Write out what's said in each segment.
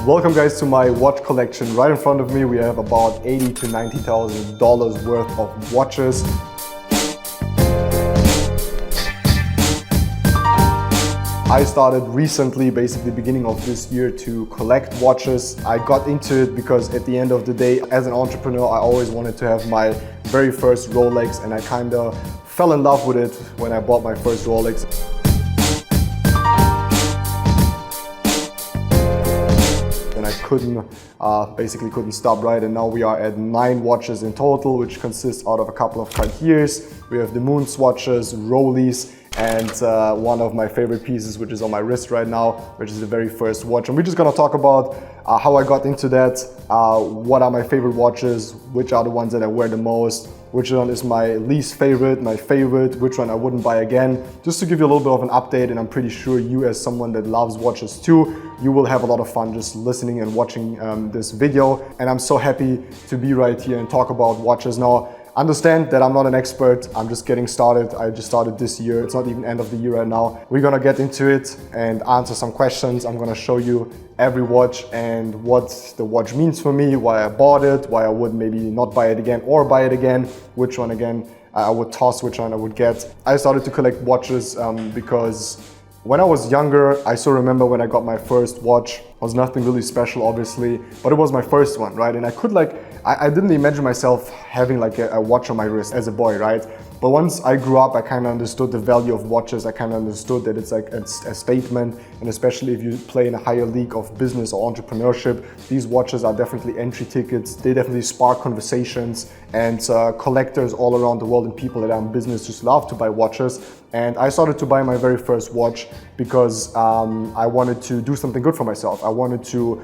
Welcome guys to my watch collection. Right in front of me we have about $80,000 to $90,000 worth of watches. I started recently, basically beginning of this year, to collect watches. I got into it because at the end of the day, as an entrepreneur, I always wanted to have my very first Rolex, and I kind of fell in love with it when I bought my first Rolex. And I basically couldn't stop, right? And now we are at 9 watches in total, which consists out of a couple of Cartiers. We have the MoonSwatches, Rolex, and one of my favorite pieces, which is on my wrist right now, which is the very first watch. And we're just gonna talk about how I got into that, what are my favorite watches, which are the ones that I wear the most, which one is my least favorite, my favorite, which one I wouldn't buy again, just to give you a little bit of an update. And I'm pretty sure you, as someone that loves watches too, you will have a lot of fun just listening and watching this video. And I'm so happy to be right here and talk about watches. Now, understand that I'm not an expert, I'm just getting started. I just started this year, it's not even end of the year right now. We're gonna get into it and answer some questions. I'm gonna show you every watch and what the watch means for me, why I bought it, why I would maybe not buy it again or buy it again, which one again I would toss, which one I would get. I started to collect watches because when I was younger, I still remember when I got my first watch. It was nothing really special, obviously, but it was my first one, right? And I didn't imagine myself having like a watch on my wrist as a boy, right? But once I grew up, I kind of understood the value of watches. I kind of understood that it's like a statement, and especially if you play in a higher league of business or entrepreneurship, these watches are definitely entry tickets. They definitely spark conversations, and collectors all around the world and people that are in business just love to buy watches. And I started to buy my very first watch because I wanted to do something good for myself. I wanted to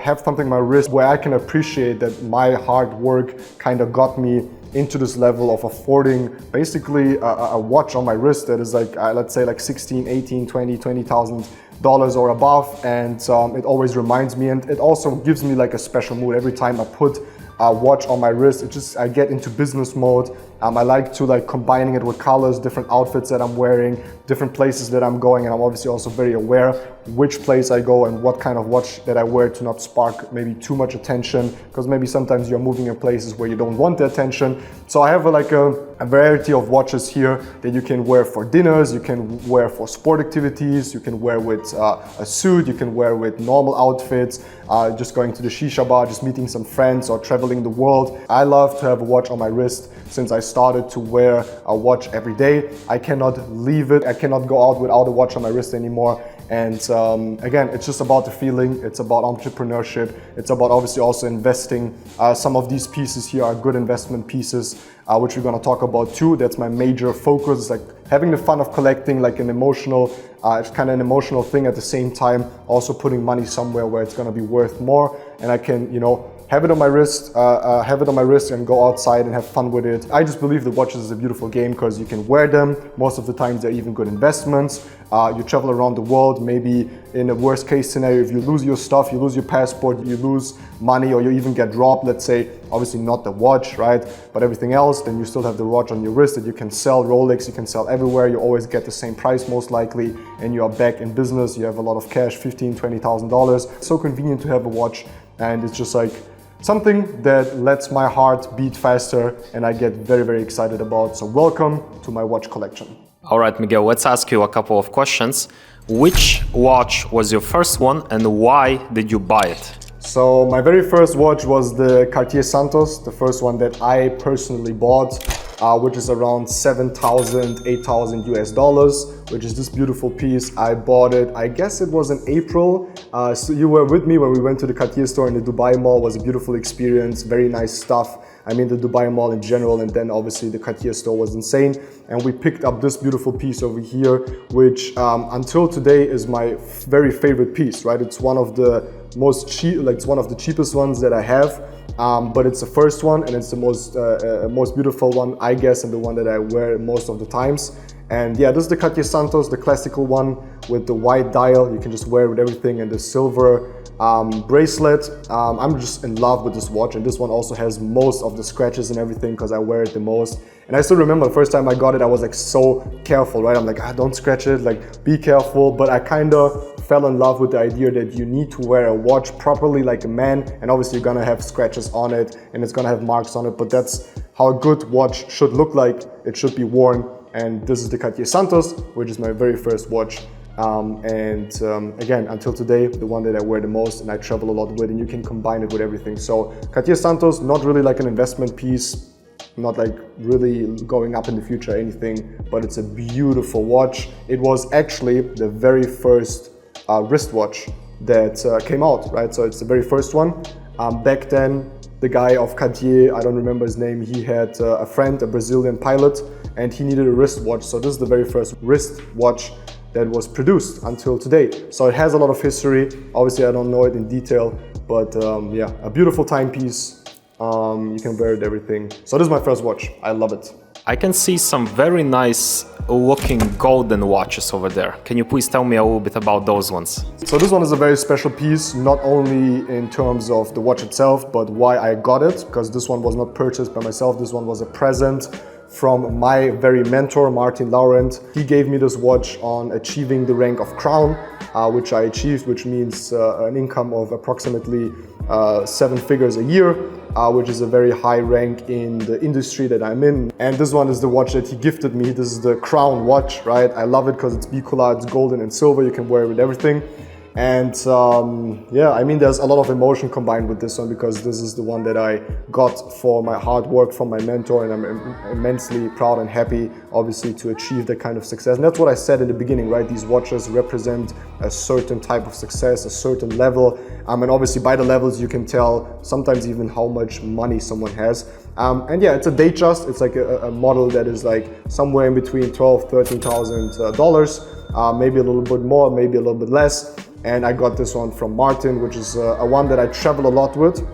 have something on my wrist where I can appreciate that my hard work kind of got me into this level of affording basically a watch on my wrist that is like, let's say like 16, 18, 20, $20,000 or above. And it always reminds me, and it also gives me like a special mood every time I put a watch on my wrist. I get into business mode. I like to like combining it with colors, different outfits that I'm wearing, different places that I'm going. And I'm obviously also very aware which place I go and what kind of watch that I wear to not spark maybe too much attention, because maybe sometimes you're moving in places where you don't want the attention. So I have a variety of watches here that you can wear for dinners, you can wear for sport activities, you can wear with a suit, you can wear with normal outfits, just going to the shisha bar, just meeting some friends or traveling the world. I love to have a watch on my wrist since I started to wear a watch every day. I cannot leave it. I cannot go out without a watch on my wrist anymore. And again, it's just about the feeling. It's about entrepreneurship. It's about obviously also investing. Some of these pieces here are good investment pieces, which we're gonna talk about too. That's my major focus. It's like having the fun of collecting, like an emotional, it's kind of an emotional thing at the same time, also putting money somewhere where it's gonna be worth more. And I can, have it on my wrist, and go outside and have fun with it. I just believe that watches is a beautiful game because you can wear them. Most of the times they're even good investments. You travel around the world, maybe in a worst case scenario, if you lose your stuff, you lose your passport, you lose money, or you even get robbed, let's say, obviously not the watch, right? But everything else, then you still have the watch on your wrist that you can sell. Rolex, you can sell everywhere. You always get the same price most likely, and you are back in business. You have a lot of cash, $15,000, $20,000. It's so convenient to have a watch, and it's just like something that lets my heart beat faster and I get very, very excited about. So welcome to my watch collection. All right, Miguel, let's ask you a couple of questions. Which watch was your first one and why did you buy it? So my very first watch was the Cartier Santos, the first one that I personally bought, which is around $7,000, $8,000 US, which is this beautiful piece. I bought it, I guess it was in April. So you were with me when we went to the Cartier store in the Dubai Mall. It was a beautiful experience, very nice stuff. I mean, the Dubai Mall in general, and then obviously the Cartier store was insane. And we picked up this beautiful piece over here, which until today is my very favorite piece, right? It's one of the it's one of the cheapest ones that I have, but it's the first one and it's the most beautiful one, I guess, and the one that I wear most of the times. And yeah, this is the Cartier Santos, the classical one with the white dial. You can just wear it with everything, and the silver bracelet. I'm just in love with this watch, and this one also has most of the scratches and everything because I wear it the most. And I still remember the first time I got it, I was like so careful, right? I'm like, don't scratch it, like be careful. But I kind of fell in love with the idea that you need to wear a watch properly like a man, and obviously you're gonna have scratches on it and it's gonna have marks on it, but that's how a good watch should look like. It should be worn. And this is the Cartier Santos, which is my very first watch. Again, until today, the one that I wear the most and I travel a lot with, and you can combine it with everything. So Cartier Santos, not really like an investment piece, not like really going up in the future or anything, but it's a beautiful watch. It was actually the very first wristwatch that came out, right? So it's the very first one. Back then, the guy of Cartier, I don't remember his name, he had a friend, a Brazilian pilot, and he needed a wristwatch. So this is the very first wristwatch that was produced until today. So it has a lot of history. Obviously, I don't know it in detail, but yeah, a beautiful timepiece. You can wear it, everything. So this is my first watch. I love it. I can see some very nice looking golden watches over there. Can you please tell me a little bit about those ones? So this one is a very special piece, not only in terms of the watch itself, but why I got it, because this one was not purchased by myself. This one was a present from my very mentor, Martin Laurent. He gave me this watch on achieving the rank of Crown, which I achieved, which means an income of approximately 7 figures a year, which is a very high rank in the industry that I'm in. And this one is the watch that he gifted me. This is the Crown watch, right? I love it because it's bicolor, it's golden and silver. You can wear it with everything. And yeah, I mean, there's a lot of emotion combined with this one because this is the one that I got for my hard work from my mentor, and I'm immensely proud and happy, obviously, to achieve that kind of success. And that's what I said in the beginning, right? These watches represent a certain type of success, a certain level. And obviously by the levels, you can tell sometimes even how much money someone has. And yeah, it's a Datejust. It's like a model that is like somewhere in between $12,000, $13,000, maybe a little bit more, maybe a little bit less. And I got this one from Martin, which is a one that I travel a lot with.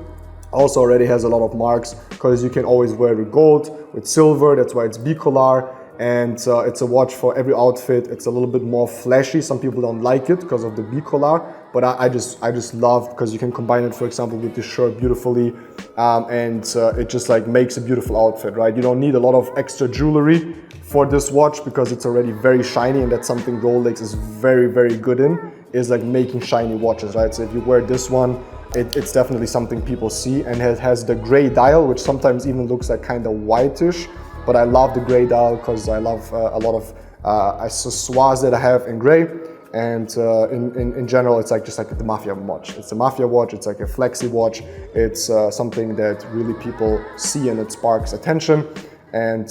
Also already has a lot of marks because you can always wear it with gold, with silver, that's why it's bicolor. And it's a watch for every outfit. It's a little bit more flashy. Some people don't like it because of the bicolor, but I just love because you can combine it, for example, with this shirt beautifully, and it just like makes a beautiful outfit, right? You don't need a lot of extra jewelry for this watch because it's already very shiny, and that's something Rolex is very, very good in, is like making shiny watches, right? So if you wear this one, it's definitely something people see, and it has the gray dial, which sometimes even looks like kind of whitish. But I love the gray dial because I love a lot of accessoires that I have in gray. And in general, it's like just like the mafia watch. It's a mafia watch, it's like a flexi watch. It's something that really people see and it sparks attention. And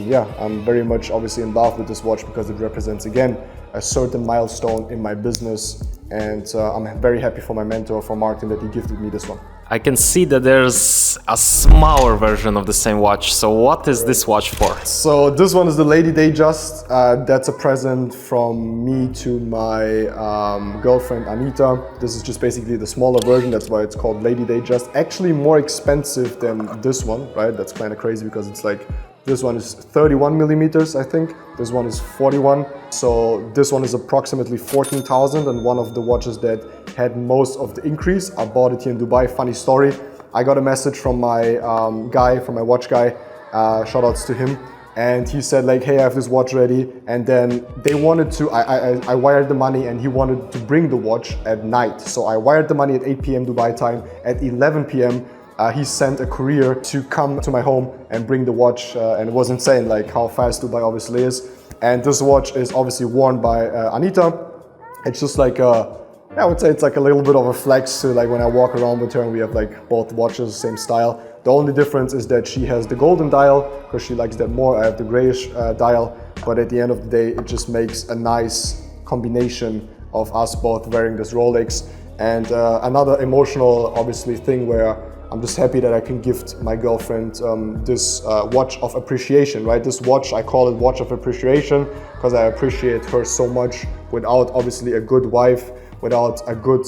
yeah, I'm very much obviously in love with this watch because it represents, again, a certain milestone in my business. And I'm very happy for my mentor, for Martin, that he gifted me this one. I can see that there's a smaller version of the same watch. So what is this watch for? So this one is the Lady Datejust. That's a present from me to my girlfriend Anita. This is just basically the smaller version. That's why it's called Lady Datejust. Actually more expensive than this one, right? That's kind of crazy because it's like, this one is 31 millimeters, I think. This one is 41. So this one is approximately 14,000, and one of the watches that had most of the increase. I bought it here in Dubai. Funny story. I got a message from my guy, from my watch guy. Shout outs to him. And he said like, hey, I have this watch ready. And then they wanted to, I wired the money, and he wanted to bring the watch at night. So I wired the money at 8 p.m. Dubai time. At 11 p.m. He sent a courier to come to my home and bring the watch, and it was insane, like how fast Dubai obviously is. And this watch is obviously worn by Anita. It's just like, I would say it's like a little bit of a flex to like when I walk around with her, and we have like both watches, same style. The only difference is that she has the golden dial because she likes that more. I have the grayish dial, but at the end of the day, it just makes a nice combination of us both wearing this Rolex. And another emotional, obviously, thing where I'm just happy that I can gift my girlfriend this watch of appreciation, right? This watch, I call it watch of appreciation because I appreciate her so much. Without obviously a good wife, without a good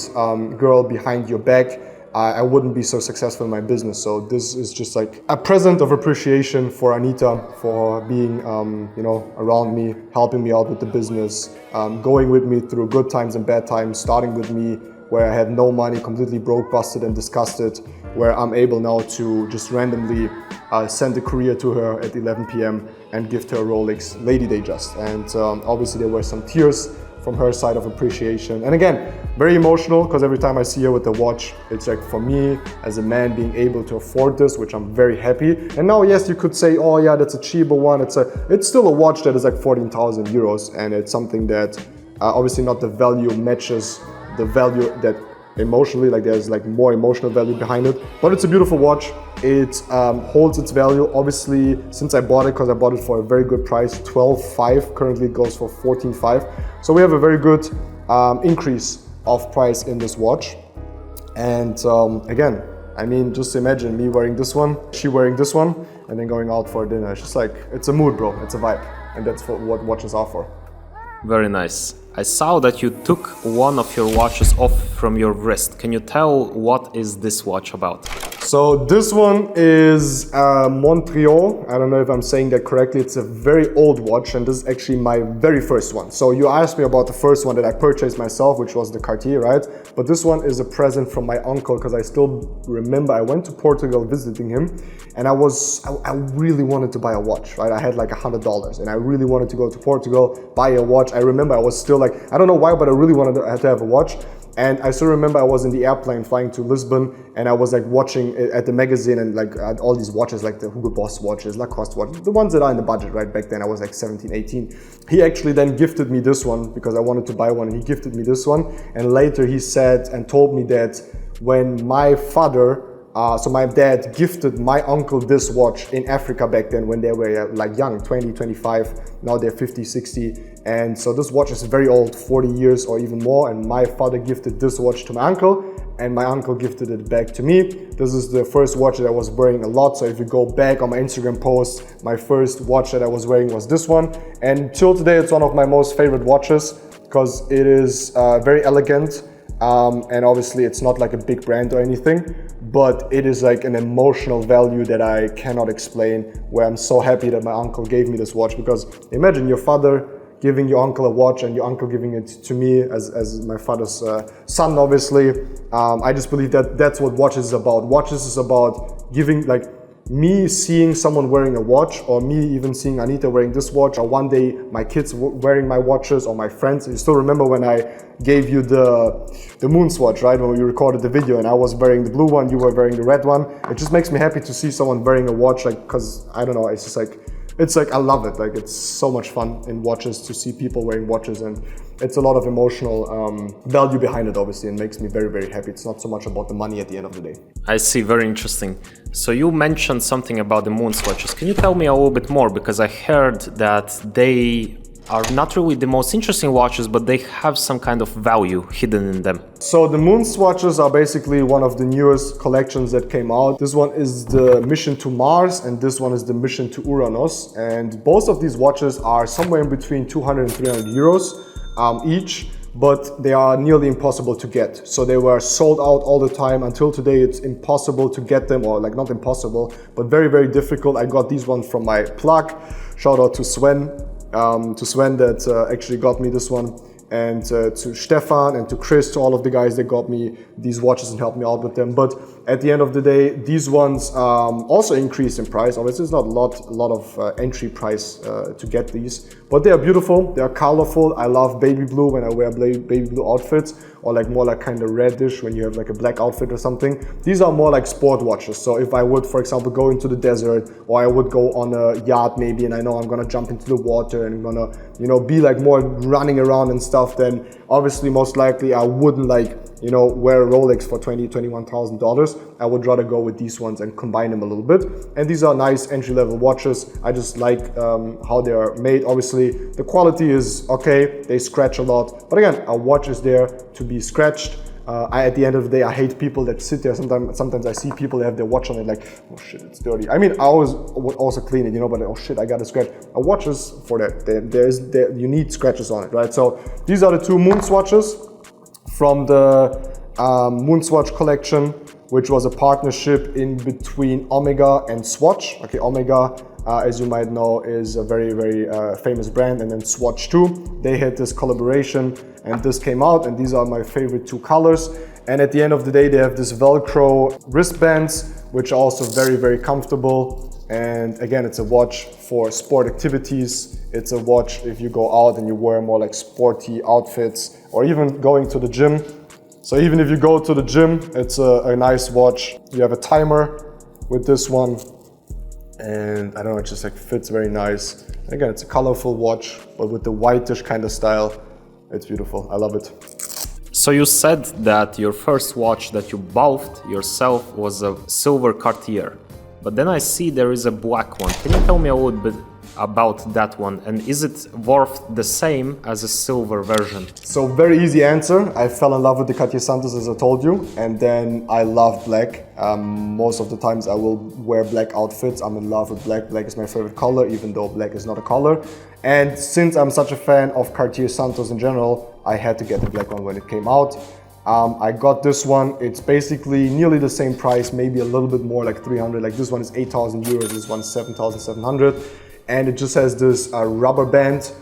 girl behind your back, I wouldn't be so successful in my business. So this is just like a present of appreciation for Anita, for being, you know, around me, helping me out with the business, going with me through good times and bad times, starting with me where I had no money, completely broke, busted and disgusted, where I'm able now to just randomly send a courier to her at 11 p.m. and gift her a Rolex Lady Day just. And obviously there were some tears from her side of appreciation. And again, very emotional, because every time I see her with the watch, it's like, for me as a man being able to afford this, which I'm very happy. And now, yes, you could say, oh yeah, that's a cheaper one. It's still a watch that is like 14,000 euros. And it's something that obviously not the value matches the value that emotionally, like there's like more emotional value behind it, but it's a beautiful watch. It holds its value. Obviously, since I bought it, because I bought it for a very good price, 12.5, currently it goes for 14.5. So we have a very good increase of price in this watch. And again, I mean, just imagine me wearing this one, she wearing this one, and then going out for dinner. It's just like, it's a mood, bro, it's a vibe. And that's what watches are for. Very nice. I saw that you took one of your watches off from your wrist. Can you tell what is this watch about? So this one is Montreal. I don't know if I'm saying that correctly. It's a very old watch, and this is actually my very first one. So you asked me about the first one that I purchased myself, which was the Cartier, right? But this one is a present from my uncle, because I still remember I went to Portugal visiting him, and I really wanted to buy a watch, right? I had like $100 and I really wanted to go to Portugal, buy a watch. I remember I was still like, I don't know why, but I really wanted to have a watch. And I still remember I was in the airplane flying to Lisbon, and I was like watching at the magazine, and like at all these watches, like the Hugo Boss watches, Lacoste watches, the ones that are in the budget, right? Back then I was like 17, 18. He actually then gifted me this one because I wanted to buy one, and he gifted me this one. And later he said and told me that when my father, so my dad gifted my uncle this watch in Africa back then when they were like young, 20, 25, now they're 50, 60. And so this watch is very old, 40 years or even more. And my father gifted this watch to my uncle, and my uncle gifted it back to me. This is the first watch that I was wearing a lot. So if you go back on my Instagram post, my first watch that I was wearing was this one. And till today, it's one of my most favorite watches because it is very elegant. And obviously it's not like a big brand or anything, but it is like an emotional value that I cannot explain, where I'm so happy that my uncle gave me this watch. Because imagine your father giving your uncle a watch and your uncle giving it to me as my father's son, obviously. I just believe that that's what watches is about. Watches is about giving, like, me seeing someone wearing a watch, or me even seeing Anita wearing this watch, or one day my kids wearing my watches, or my friends. You still remember when I gave you the MoonSwatch, right? When we recorded the video and I was wearing the blue one, you were wearing the red one. It just makes me happy to see someone wearing a watch, like, cause I don't know, it's just like, I love it. Like, it's so much fun in watches to see people wearing watches, and it's a lot of emotional value behind it, obviously, and makes me very, very happy. It's not so much about the money at the end of the day. I see, very interesting. So you mentioned something about the MoonSwatches. Can you tell me a little bit more? Because I heard that they are not really the most interesting watches, but they have some kind of value hidden in them. So the MoonSwatches are basically one of the newest collections that came out. This one is the mission to Mars, and this one is the mission to Uranus. And both of these watches are somewhere in between 200 and 300 euros each, but they are nearly impossible to get. So they were sold out all the time. Until today, it's impossible to get them, or like not impossible, but very, very difficult. I got these ones from my plug. Shout out to Sven that actually got me this one, and to Stefan and to Chris, to all of the guys that got me these watches and helped me out with them. But at the end of the day, these ones also increased in price. Obviously, it's not a lot of entry price to get these, but they are beautiful, they are colorful. I love baby blue when I wear baby blue outfits, or like more like kind of reddish when you have like a black outfit or something. These are more like sport watches. So if I would, for example, go into the desert, or I would go on a yacht maybe, and I know I'm gonna jump into the water and I'm gonna, you know, be like more running around and stuff, then obviously most likely I wouldn't like, you know, wear a Rolex for $21,000. I would rather go with these ones and combine them a little bit. And these are nice entry-level watches. I just like how they are made. Obviously, the quality is okay. They scratch a lot, but again, a watch is there to be scratched. At the end of the day, I hate people that sit there. Sometimes I see people that have their watch on it like, oh shit, it's dirty. I mean, I always would also clean it, you know, but oh shit, I got a scratch. A watch is for that. You need scratches on it, right? So these are the two MoonSwatches from the MoonSwatch collection, which was a partnership in between Omega and Swatch. Okay, Omega, as you might know, is a very, very famous brand, and then Swatch too. They had this collaboration and this came out, and these are my favorite two colors. And at the end of the day, they have this Velcro wristbands, which are also very, very comfortable. And again, it's a watch for sport activities. It's a watch if you go out and you wear more like sporty outfits, or even going to the gym. So even if you go to the gym, it's a nice watch. You have a timer with this one, and I don't know, it just like fits very nice. Again, it's a colorful watch, but with the whitish kind of style. It's beautiful, I love it. So you said that your first watch that you bought yourself was a silver Cartier. But then I see there is a black one. Can you tell me a little bit about that one? And is it worth the same as a silver version? So very easy answer. I fell in love with the Cartier Santos, as I told you. And then I love black. Most of the times I will wear black outfits. I'm in love with black. Black is my favorite color, even though black is not a color. And since I'm such a fan of Cartier Santos in general, I had to get the black one when it came out. I got this one. It's basically nearly the same price, maybe a little bit more, like 300. Like this one is 8,000 euros, this one is 7,700. And it just has this rubber band,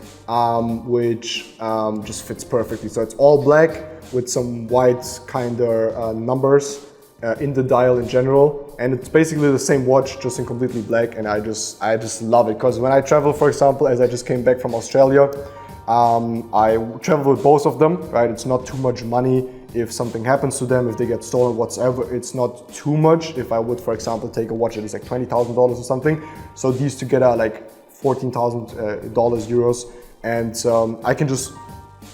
which just fits perfectly. So it's all black with some white kind of numbers in the dial in general. And it's basically the same watch, just in completely black. And I just love it, because when I travel, for example, as I just came back from Australia, I travel with both of them, right? It's not too much money if something happens to them, if they get stolen, whatsoever. It's not too much if I would, for example, take a watch that is like $20,000 or something. So these together are like $14,000 euros, and I can just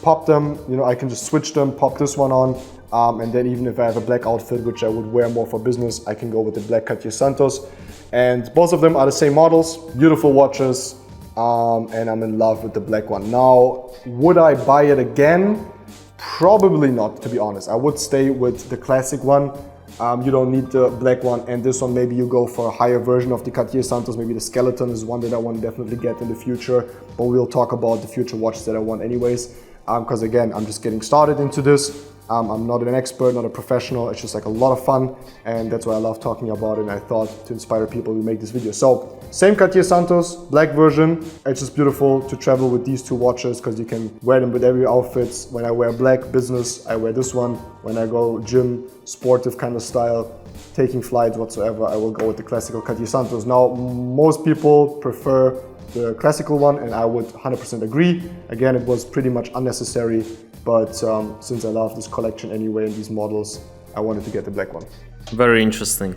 pop them, you know, I can just switch them, pop this one on, and then even if I have a black outfit, which I would wear more for business, I can go with the black Cartier Santos. And both of them are the same models, beautiful watches, and I'm in love with the black one. Now, would I buy it again? Probably not, to be honest. I would stay with the classic one. You don't need the black one, and this one, maybe you go for a higher version of the Cartier Santos. Maybe the skeleton is one that I want to definitely get in the future, but we'll talk about the future watches that I want anyways, because again, I'm just getting started into this. I'm not an expert, not a professional. It's just like a lot of fun, and that's why I love talking about it. And I thought to inspire people, we make this video. So same Cartier Santos, black version. It's just beautiful to travel with these two watches, because you can wear them with every outfit. When I wear black business, I wear this one. When I go gym, sportive kind of style, taking flights whatsoever, I will go with the classical Cartier Santos. Now, most people prefer the classical one, and I would 100% agree. Again, it was pretty much unnecessary, but since I love this collection anyway and these models, I wanted to get the black one. Very interesting.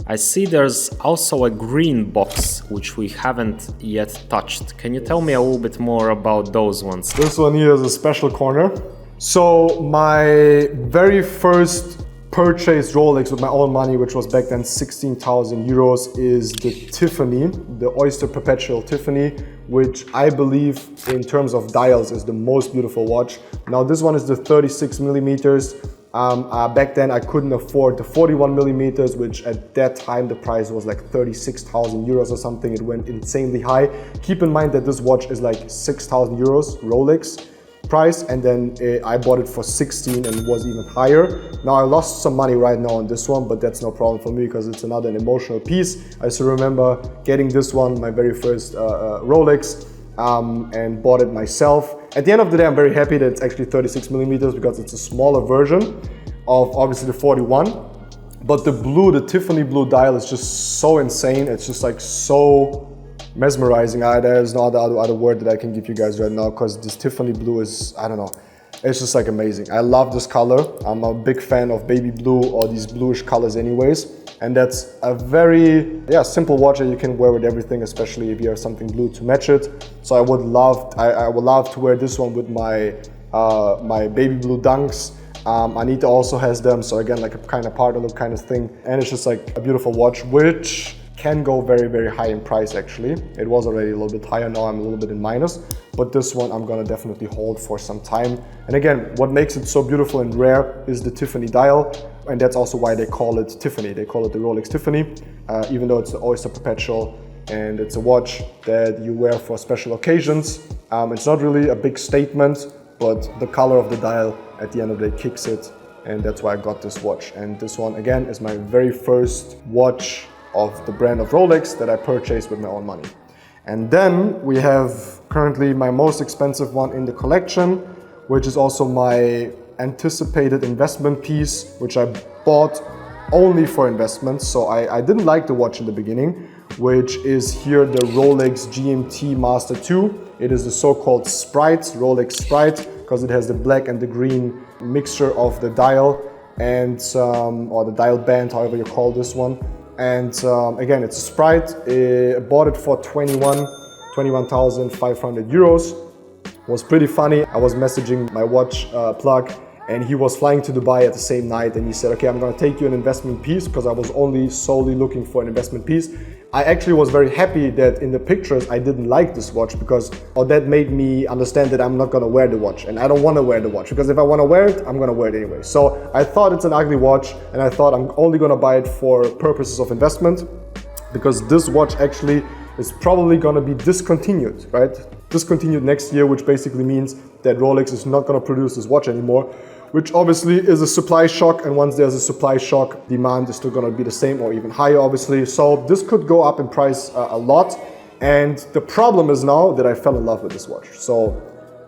I see there's also a green box, which we haven't yet touched. Can you tell me a little bit more about those ones? This one here is a special corner. So my very first purchased Rolex with my own money, which was back then 16,000 euros, is the Tiffany, the Oyster Perpetual Tiffany, which I believe in terms of dials is the most beautiful watch. Now this one is the 36 millimeters. Back then I couldn't afford the 41 millimeters, which at that time the price was like 36,000 euros or something. It went insanely high. Keep in mind that this watch is like 6,000 euros Rolex price, and then I bought it for 16 and it was even higher. Now I lost some money right now on this one, but that's no problem for me because it's an emotional piece. I still remember getting this one, my very first Rolex, and bought it myself. At the end of the day, I'm very happy that it's actually 36 millimeters because it's a smaller version of obviously the 41. But the blue, the Tiffany blue dial is just so insane. It's just like so mesmerizing. There's no other word that I can give you guys right now, because this Tiffany blue is, I don't know, it's just like amazing. I love this color. I'm a big fan of baby blue or these bluish colors anyways. And that's a very simple watch that you can wear with everything, especially if you have something blue to match it. So I would love to wear this one with my my baby blue Dunks. Anita also has them, so again, like a kind of party look kind of thing. And it's just like a beautiful watch, which can go very, very high in price actually. It was already a little bit higher, now I'm a little bit in minus, but this one I'm gonna definitely hold for some time. And again, what makes it so beautiful and rare is the Tiffany dial, and that's also why they call it Tiffany. They call it the Rolex Tiffany, even though it's the Oyster Perpetual, and it's a watch that you wear for special occasions. It's not really a big statement, but the color of the dial at the end of the day kicks it, and that's why I got this watch. And this one again is my very first watch of the brand of Rolex that I purchased with my own money. And then we have currently my most expensive one in the collection, which is also my anticipated investment piece, which I bought only for investments. So I didn't like the watch in the beginning, which is here the Rolex GMT Master 2. It is the so-called Sprite, Rolex Sprite, because it has the black and the green mixture of the dial and or the dial band, however you call this one. And again, it's a Sprite. I bought it for 21,500 euros. It was pretty funny. I was messaging my watch plug, and he was flying to Dubai at the same night, and he said, okay, I'm gonna take you an investment piece, because I was only solely looking for an investment piece. I actually was very happy that in the pictures I didn't like this watch, because that made me understand that I'm not gonna wear the watch, and I don't wanna wear the watch, because if I wanna wear it, I'm gonna wear it anyway. So I thought it's an ugly watch, and I thought I'm only gonna buy it for purposes of investment, because this watch actually is probably gonna be discontinued, right? Discontinued next year, which basically means that Rolex is not gonna produce this watch anymore, which obviously is a supply shock, and once there's a supply shock, demand is still gonna be the same or even higher, obviously. So this could go up in price a lot, and the problem is now that I fell in love with this watch. So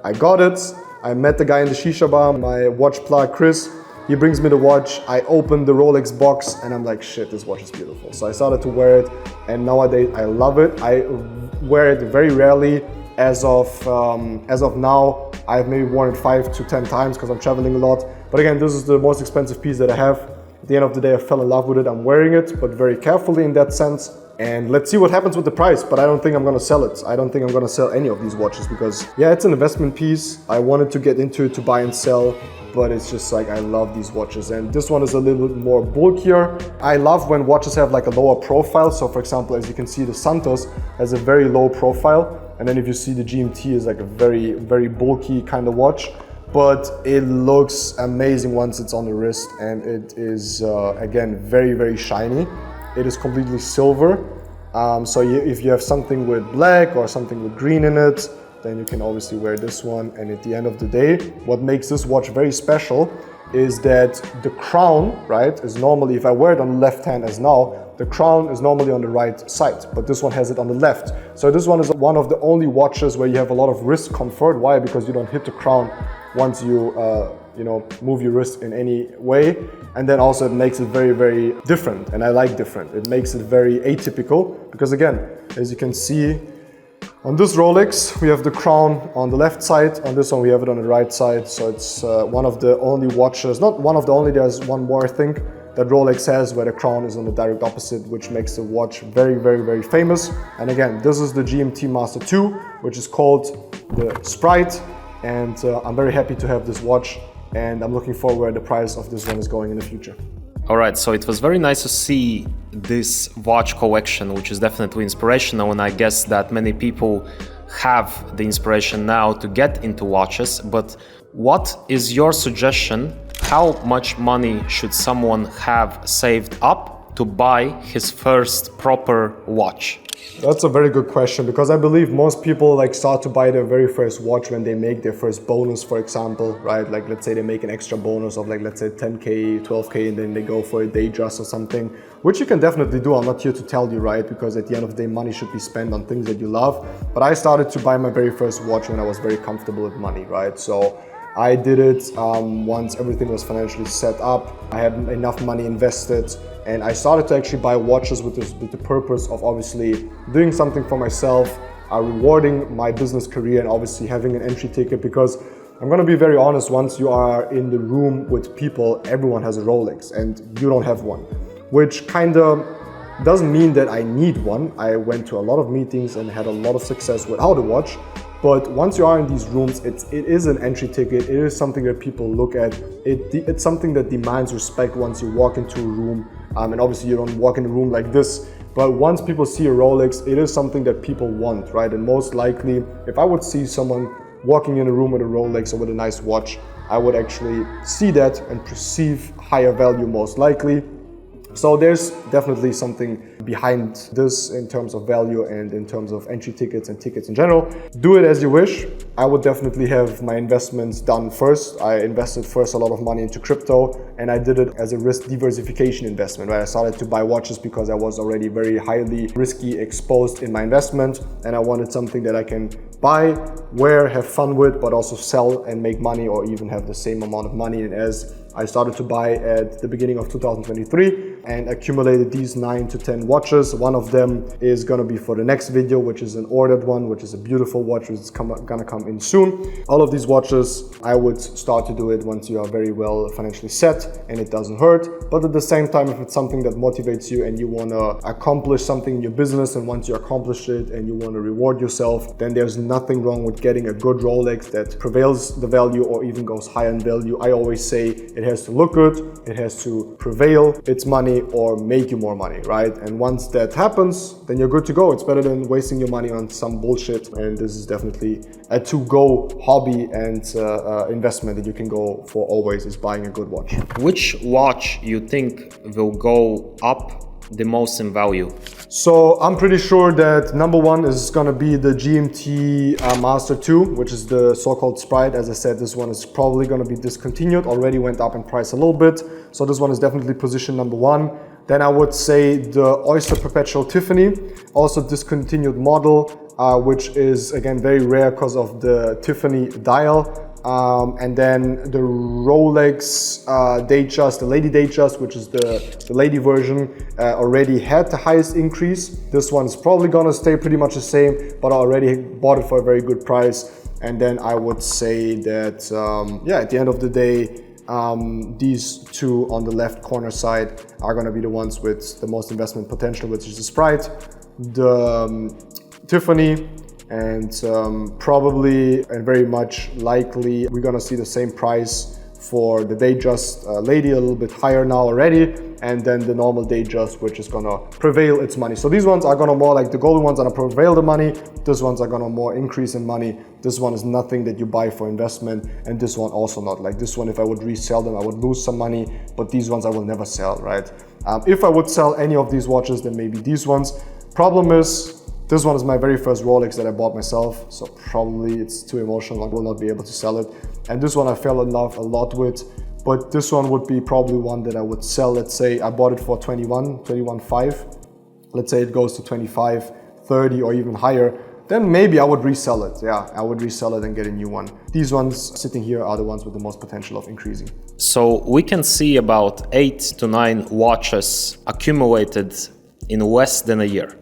I got it, I met the guy in the shisha bar, my watch plug, Chris. He brings me the watch, I open the Rolex box, and I'm like, shit, this watch is beautiful. So I started to wear it, and nowadays I love it. I wear it very rarely. As of now, I've maybe worn it 5 to 10 times because I'm traveling a lot. But again, this is the most expensive piece that I have. At the end of the day, I fell in love with it. I'm wearing it, but very carefully in that sense. And let's see what happens with the price, but I don't think I'm gonna sell it. I don't think I'm gonna sell any of these watches because, yeah, it's an investment piece. I wanted to get into it to buy and sell, but it's just like, I love these watches. And this one is a little bit more bulkier. I love when watches have like a lower profile. So for example, as you can see, the Santos has a very low profile. And then if you see the GMT is like a very, very bulky kind of watch, but it looks amazing once it's on the wrist, and it is, again, very, very shiny. It is completely silver. So if you have something with black or something with green in it, then you can obviously wear this one. And at the end of the day, what makes this watch very special is that the crown, right, is normally, if I wear it on the left hand as now, the crown is normally on the right side, but this one has it on the left. So this one is one of the only watches where you have a lot of wrist comfort. Why? Because you don't hit the crown once you, move your wrist in any way. And then also it makes it very, very different. And I like different. It makes it very atypical because, again, as you can see, on this Rolex, we have the crown on the left side. On this one, we have it on the right side. So it's one of the only watches, not one of the only, there's one more, I think, that Rolex has where the crown is on the direct opposite, which makes the watch very, very, very famous. And again, this is the GMT Master 2, which is called the Sprite. And I'm very happy to have this watch, and I'm looking forward where the price of this one is going in the future. All right, so it was very nice to see this watch collection, which is definitely inspirational, and I guess that many people have the inspiration now to get into watches. But what is your suggestion? How much money should someone have saved up to buy his first proper watch? That's a very good question, because I believe most people start to buy their very first watch when they make their first bonus, for example, right? Like, let's say they make an extra bonus of let's say 10K, 12K, and then they go for a day dress or something, which you can definitely do. I'm not here to tell you, right? Because at the end of the day, money should be spent on things that you love. But I started to buy my very first watch when I was very comfortable with money, right? So I did it once everything was financially set up. I had enough money invested, and I started to actually buy watches with the purpose of obviously doing something for myself, rewarding my business career, and obviously having an entry ticket. Because I'm gonna be very honest, once you are in the room with people, everyone has a Rolex and you don't have one, which kind of doesn't mean that I need one. I went to a lot of meetings and had a lot of success without a watch. But once you are in these rooms, it is an entry ticket. It is something that people look at. It's something that demands respect once you walk into a room. And obviously you don't walk in a room like this, but once people see a Rolex, it is something that people want, right? And most likely, if I would see someone walking in a room with a Rolex or with a nice watch, I would actually see that and perceive higher value most likely. So there's definitely something behind this in terms of value and in terms of entry tickets and tickets in general. Do it as you wish. I would definitely have my investments done first. I invested first a lot of money into crypto, and I did it as a risk diversification investment, right? I started to buy watches because I was already very highly risky exposed in my investment, and I wanted something that I can buy, wear, have fun with, but also sell and make money, or even have the same amount of money. And as I started to buy at the beginning of 2023 and accumulated these 9 to 10 watches. One of them is gonna be for the next video, which is an ordered one, which is a beautiful watch, which is gonna come in soon. All of these watches, I would start to do it once you are very well financially set and it doesn't hurt. But at the same time, if it's something that motivates you and you wanna accomplish something in your business, and once you accomplish it and you wanna reward yourself, then there's nothing wrong with getting a good Rolex that prevails the value or even goes higher in value. I always say it has to look good, it has to prevail its money or make you more money, right? And once that happens, then you're good to go. It's better than wasting your money on some bullshit. And this is definitely a to-go hobby and investment that you can go for always, is buying a good watch. Which watch you think will go up the most in value? So I'm pretty sure that number one is gonna be the GMT Master 2, which is the so-called Sprite. As I said, this one is probably gonna be discontinued, already went up in price a little bit. So this one is definitely position number one. Then I would say the Oyster Perpetual Tiffany, also discontinued model, which is again very rare because of the Tiffany dial. And then the Rolex Datejust, the Lady Datejust, which is the lady version, already had the highest increase. This one is probably gonna stay pretty much the same, but I already bought it for a very good price. And then I would say that, yeah, at the end of the day, these two on the left corner side are gonna be the ones with the most investment potential, which is the Sprite, the Tiffany, and probably and very much likely we're gonna see the same price for the Datejust Lady, a little bit higher now already, and then the normal Datejust, which is gonna prevail its money. So these ones are gonna more like the golden ones are gonna prevail the money. This ones are gonna more increase in money. This one is nothing that you buy for investment, and this one also not. Like this one, if I would resell them, I would lose some money, but these ones I will never sell, right? If I would sell any of these watches, then maybe these ones. Problem is, this one is my very first Rolex that I bought myself, so probably it's too emotional, I will not be able to sell it. And this one I fell in love a lot with, but this one would be probably one that I would sell. Let's say I bought it for 21.5. Let's say it goes to 25, 30 or even higher, then maybe I would resell it. Yeah, I would resell it and get a new one. These ones sitting here are the ones with the most potential of increasing. So we can see about 8 to 9 watches accumulated in less than a year.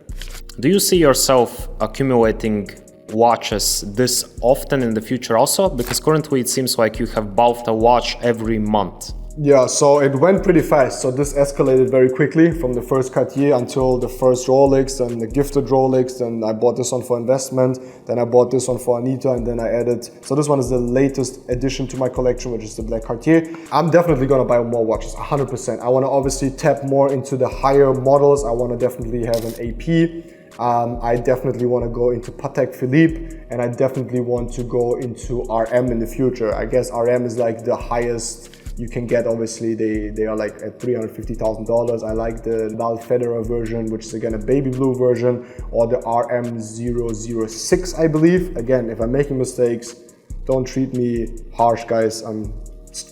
Do you see yourself accumulating watches this often in the future also? Because currently it seems like you have bought a watch every month. Yeah, so it went pretty fast. So this escalated very quickly from the first Cartier until the first Rolex and the gifted Rolex. Then I bought this one for investment. Then I bought this one for Anita, and then I added. So this one is the latest addition to my collection, which is the Black Cartier. I'm definitely gonna buy more watches, 100%. I wanna obviously tap more into the higher models. I wanna definitely have an AP. I definitely want to go into Patek Philippe, and I definitely want to go into RM in the future. I guess RM is like the highest you can get. Obviously they are like at $350,000. I like the Val Federer version, which is again a baby blue version, or the RM006, I believe. Again, if I'm making mistakes, don't treat me harsh, guys. I'm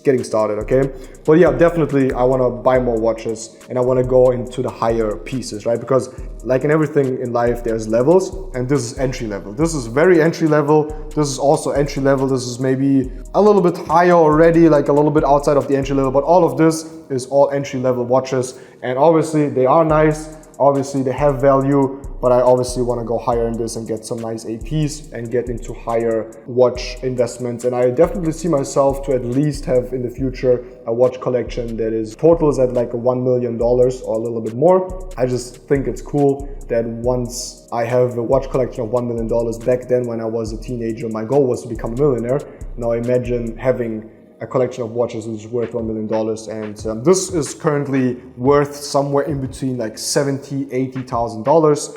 getting started, okay? But yeah, definitely I want to buy more watches, and I want to go into the higher pieces, right? Because like in everything in life, there's levels, and this is entry level. This is very entry level. This is also entry level. This is maybe a little bit higher already, like a little bit outside of the entry level, but all of this is all entry level watches. And obviously they are nice. Obviously they have value, but I obviously want to go higher in this and get some nice APs and get into higher watch investments. And I definitely see myself to at least have in the future a watch collection that is totals at like $1 million or a little bit more. I just think it's cool that once I have a watch collection of $1 million, back then when I was a teenager, my goal was to become a millionaire. Now imagine having a collection of watches which is worth $1 million, and this is currently worth somewhere in between like $70,000, $80,000.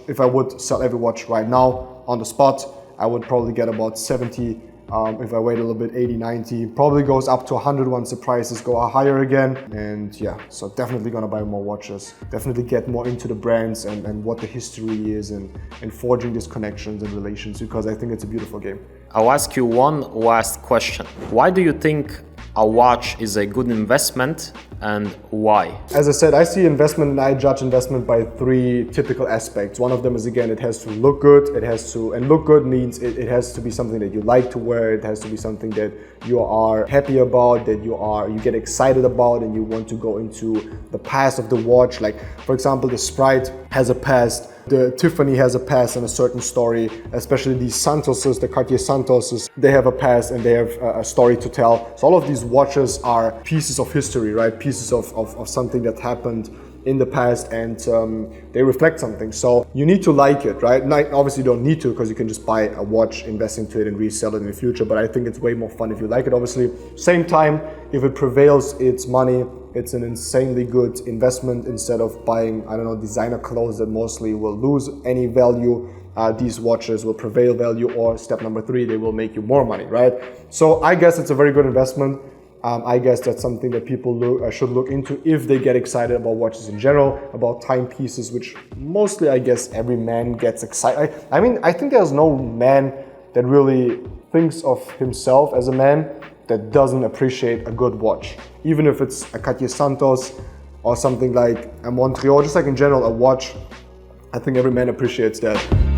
If I would sell every watch right now on the spot, I would probably get about $70,000 If I wait a little bit, 80, 90, probably goes up to 100 once the prices go higher again. And yeah, so definitely gonna buy more watches. Definitely get more into the brands and what the history is and forging these connections and relations, because I think it's a beautiful game. I'll ask you one last question. Why do you think a watch is a good investment, and why? As I said, I see investment and I judge investment by 3 typical aspects. One of them is, again, it has to look good. And look good means it has to be something that you like to wear. It has to be something that you are happy about, that you get excited about, and you want to go into the past of the watch. Like, for example, the Sprite has a past. The Tiffany has a past and a certain story, especially these Santoses, the Cartier Santoses, they have a past and they have a story to tell. So all of these watches are pieces of history, right? Pieces of something that happened in the past, and they reflect something. So you need to like it, right? Obviously you don't need to, because you can just buy a watch, invest into it and resell it in the future, but I think it's way more fun if you like it, obviously. Same time, if it prevails its money, it's an insanely good investment instead of buying, I don't know, designer clothes that mostly will lose any value. These watches will prevail value, or step number 3, they will make you more money, right? So I guess it's a very good investment. I guess that's something that people should look into if they get excited about watches in general, about timepieces, which mostly I guess every man gets excited. I mean, I think there's no man that really thinks of himself as a man that doesn't appreciate a good watch. Even if it's a Cartier Santos or something like a Montreal, just like in general a watch, I think every man appreciates that.